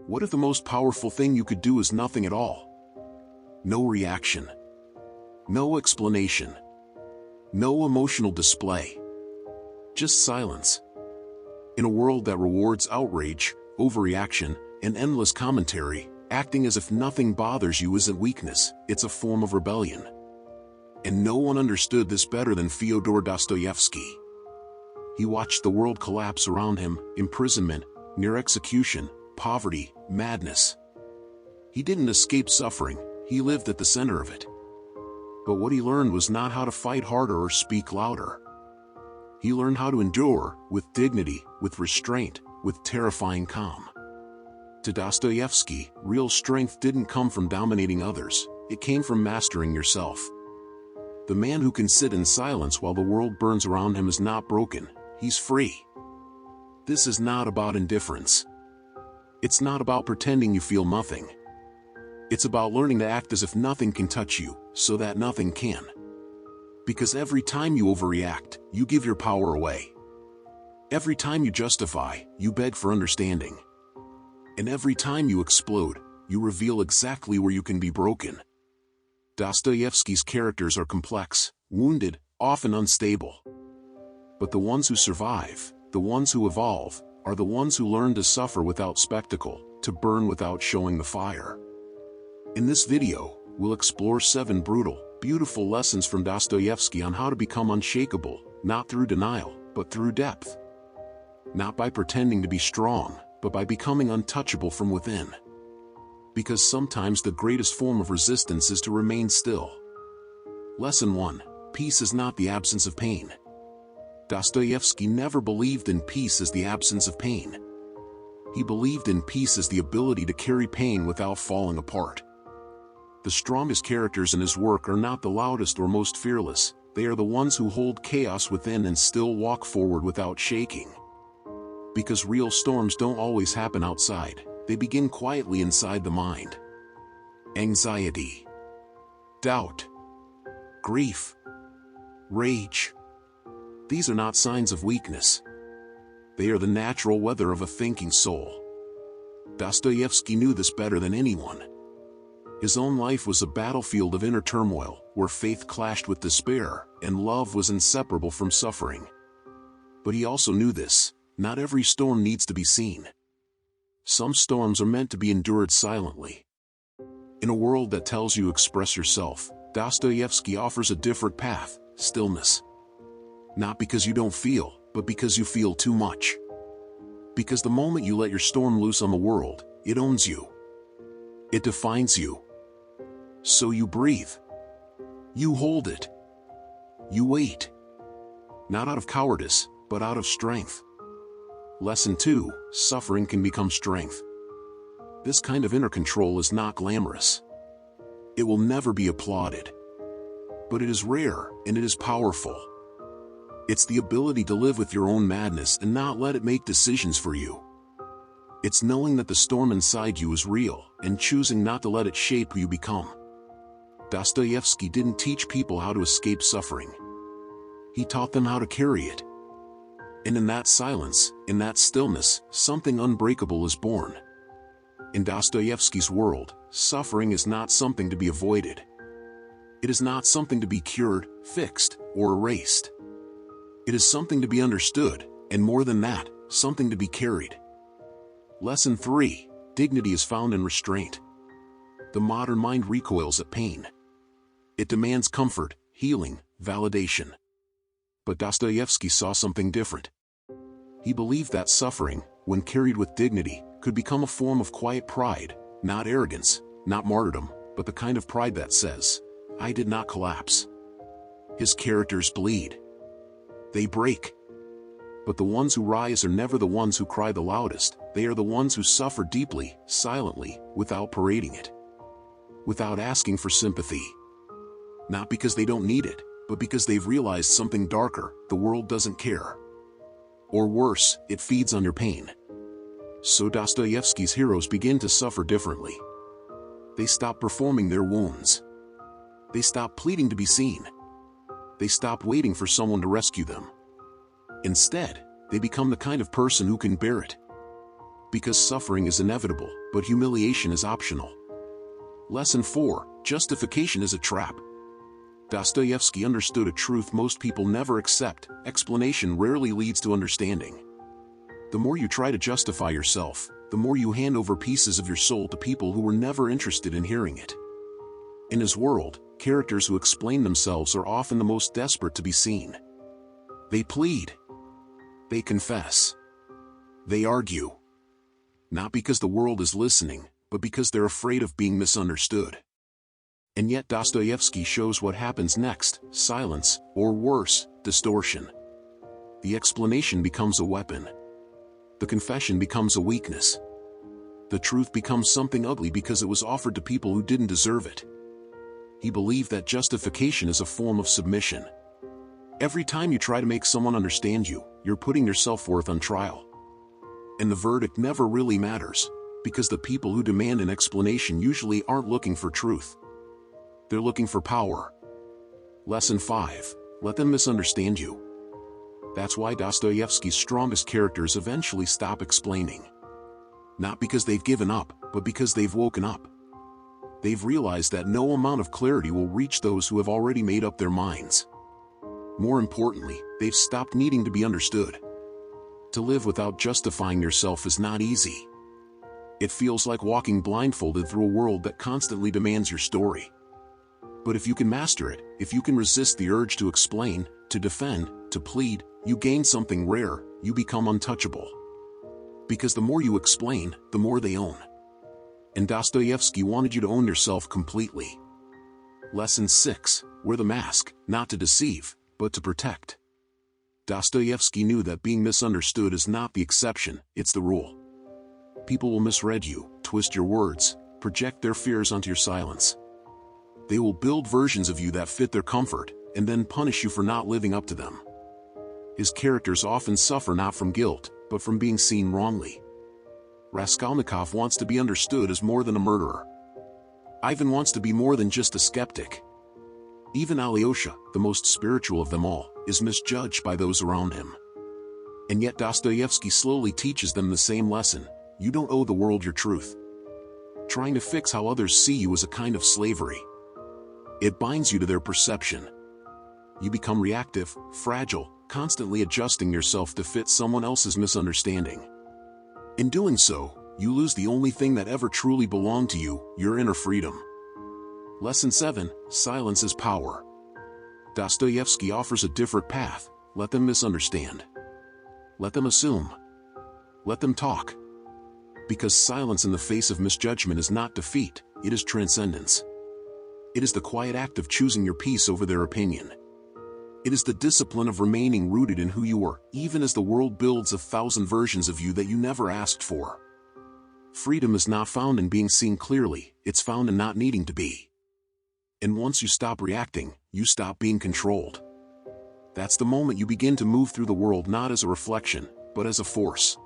What if the most powerful thing you could do is nothing at all? No reaction. No explanation. No emotional display. Just silence. In a world that rewards outrage, overreaction, and endless commentary, acting as if nothing bothers you isn't weakness, it's a form of rebellion. And no one understood this better than Fyodor Dostoevsky. He watched the world collapse around him: imprisonment, near execution, poverty, madness. He didn't escape suffering, he lived at the center of it. But what he learned was not how to fight harder or speak louder. He learned how to endure, with dignity, with restraint, with terrifying calm. To Dostoevsky, real strength didn't come from dominating others, it came from mastering yourself. The man who can sit in silence while the world burns around him is not broken, he's free. This is not about indifference. It's not about pretending you feel nothing. It's about learning to act as if nothing can touch you, so that nothing can. Because every time you overreact, you give your power away. Every time you justify, you beg for understanding. And every time you explode, you reveal exactly where you can be broken. Dostoevsky's characters are complex, wounded, often unstable. But the ones who survive, the ones who evolve, are the ones who learn to suffer without spectacle, to burn without showing the fire. In this video, we'll explore 7 brutal, beautiful lessons from Dostoevsky on how to become unshakable, not through denial, but through depth. Not by pretending to be strong, but by becoming untouchable from within. Because sometimes the greatest form of resistance is to remain still. Lesson 1. Peace is not the absence of pain. Dostoevsky never believed in peace as the absence of pain. He believed in peace as the ability to carry pain without falling apart. The strongest characters in his work are not the loudest or most fearless, they are the ones who hold chaos within and still walk forward without shaking. Because real storms don't always happen outside, they begin quietly inside the mind. Anxiety, doubt, grief, rage. These are not signs of weakness. They are the natural weather of a thinking soul. Dostoevsky knew this better than anyone. His own life was a battlefield of inner turmoil, where faith clashed with despair, and love was inseparable from suffering. But he also knew this: not every storm needs to be seen. Some storms are meant to be endured silently. In a world that tells you express yourself, Dostoevsky offers a different path: stillness. Not because you don't feel, but because you feel too much. Because the moment you let your storm loose on the world, it owns you. It defines you. So you breathe. You hold it. You wait. Not out of cowardice, but out of strength. Lesson 2. Suffering can become strength. This kind of inner control is not glamorous. It will never be applauded. But it is rare, and it is powerful. It's the ability to live with your own madness and not let it make decisions for you. It's knowing that the storm inside you is real, and choosing not to let it shape who you become. Dostoevsky didn't teach people how to escape suffering. He taught them how to carry it. And in that silence, in that stillness, something unbreakable is born. In Dostoevsky's world, suffering is not something to be avoided. It is not something to be cured, fixed, or erased. It is something to be understood, and more than that, something to be carried. Lesson 3. Dignity is found in restraint. The modern mind recoils at pain. It demands comfort, healing, validation. But Dostoevsky saw something different. He believed that suffering, when carried with dignity, could become a form of quiet pride, not arrogance, not martyrdom, but the kind of pride that says, "I did not collapse." His characters bleed. They break. But the ones who rise are never the ones who cry the loudest, they are the ones who suffer deeply, silently, without parading it. Without asking for sympathy. Not because they don't need it, but because they've realized something darker: the world doesn't care. Or worse, it feeds on your pain. So Dostoevsky's heroes begin to suffer differently. They stop performing their wounds. They stop pleading to be seen. They stop waiting for someone to rescue them. Instead, they become the kind of person who can bear it. Because suffering is inevitable, but humiliation is optional. Lesson 4. Justification is a trap. Dostoevsky understood a truth most people never accept: explanation rarely leads to understanding. The more you try to justify yourself, the more you hand over pieces of your soul to people who were never interested in hearing it. In his world, characters who explain themselves are often the most desperate to be seen. They plead. They confess. They argue. Not because the world is listening, but because they're afraid of being misunderstood. And yet Dostoevsky shows what happens next: silence, or worse, distortion. The explanation becomes a weapon. The confession becomes a weakness. The truth becomes something ugly because it was offered to people who didn't deserve it. He believed that justification is a form of submission. Every time you try to make someone understand you, you're putting your self-worth on trial. And the verdict never really matters, because the people who demand an explanation usually aren't looking for truth. They're looking for power. Lesson 5. Let them misunderstand you. That's why Dostoevsky's strongest characters eventually stop explaining. Not because they've given up, but because they've woken up. They've realized that no amount of clarity will reach those who have already made up their minds. More importantly, they've stopped needing to be understood. To live without justifying yourself is not easy. It feels like walking blindfolded through a world that constantly demands your story. But if you can master it, if you can resist the urge to explain, to defend, to plead, you gain something rare: you become untouchable. Because the more you explain, the more they own. And Dostoevsky wanted you to own yourself completely. Lesson 6. Wear the mask, not to deceive, but to protect. Dostoevsky knew that being misunderstood is not the exception, it's the rule. People will misread you, twist your words, project their fears onto your silence. They will build versions of you that fit their comfort, and then punish you for not living up to them. His characters often suffer not from guilt, but from being seen wrongly. Raskolnikov wants to be understood as more than a murderer. Ivan wants to be more than just a skeptic. Even Alyosha, the most spiritual of them all, is misjudged by those around him. And yet Dostoevsky slowly teaches them the same lesson: you don't owe the world your truth. Trying to fix how others see you is a kind of slavery. It binds you to their perception. You become reactive, fragile, constantly adjusting yourself to fit someone else's misunderstanding. In doing so, you lose the only thing that ever truly belonged to you: your inner freedom. Lesson 7. Silence is power. Dostoevsky offers a different path: let them misunderstand. Let them assume. Let them talk. Because silence in the face of misjudgment is not defeat, it is transcendence. It is the quiet act of choosing your peace over their opinion. It is the discipline of remaining rooted in who you are, even as the world builds 1,000 versions of you that you never asked for. Freedom is not found in being seen clearly, it's found in not needing to be. And once you stop reacting, you stop being controlled. That's the moment you begin to move through the world not as a reflection, but as a force.